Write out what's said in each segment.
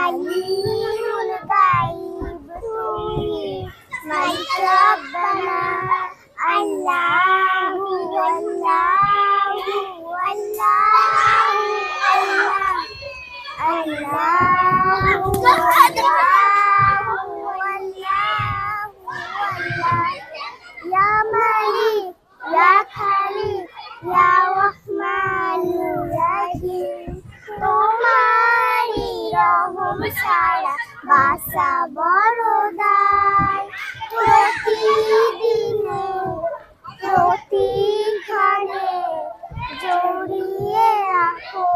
আলিমুল গায়ব তুমি মালিক রব্বানা আল্লাহু আল্লাহু আল্লাহু ইয়া মালিক ইয়া খালিক ইয়া রহমানুর রহিম তোমারি রহম ছাড়া বাসা বড় দায় প্রতিদিনে প্রতিক্ষণে জড়িয়ে রাখো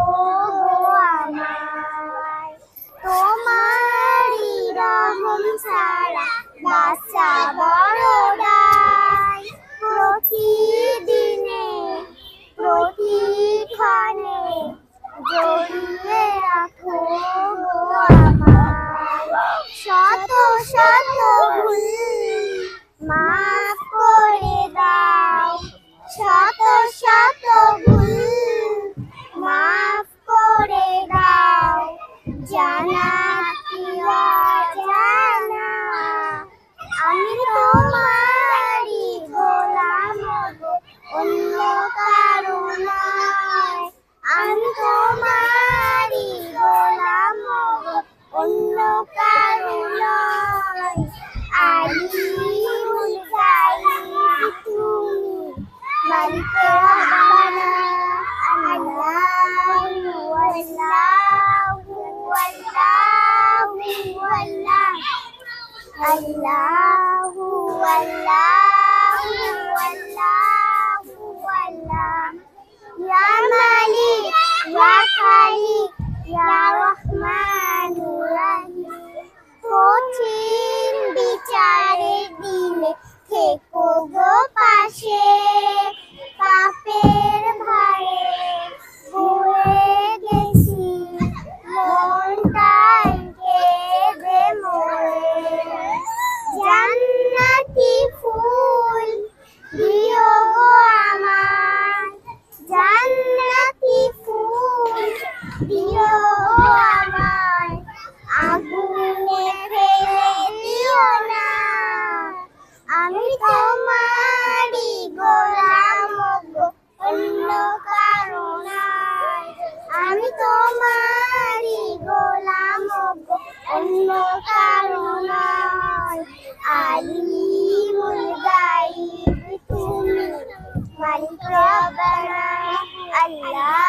আমায় তোমারি রহম ছাড়া বাসা বড় দায় প্রতিদিনে প্রতিক্ষণে জড়িয়ে রাখো আমায় শত শত ভুল মাফ করে দাও শত শত ভুল মাফ করে দাও জানা কি অজানা আমি তোমারই গোলাম গো অন্য কারো নয় আমি তোমারই গোলাম গো অন্য কারো নয় আলিমুল গায়ব তুমি মালিক রব্বানা আল্লাহু আল্লাহু আল্লাহু ইয়া মালিক ইয়া খালিক ইয়া রহমানুর রহিম কঠিন বিচারের দিনে থেকো গো পাশে পাপের ভারে ভুলে গেছি মনটাই কেঁদে মরে জান্নাতি ফুল দিও গো আমার জান্নাতি ফুল দিও গো আমায় আগুনে ফেলে দিও না আমি তোমারই গোলাম গো অন্য কারো নয় আমি তোমারই গোলাম গো অন্য কারো নয় আলিমুল গায়ব তুমি মালিক রব্বানা আল্লাহ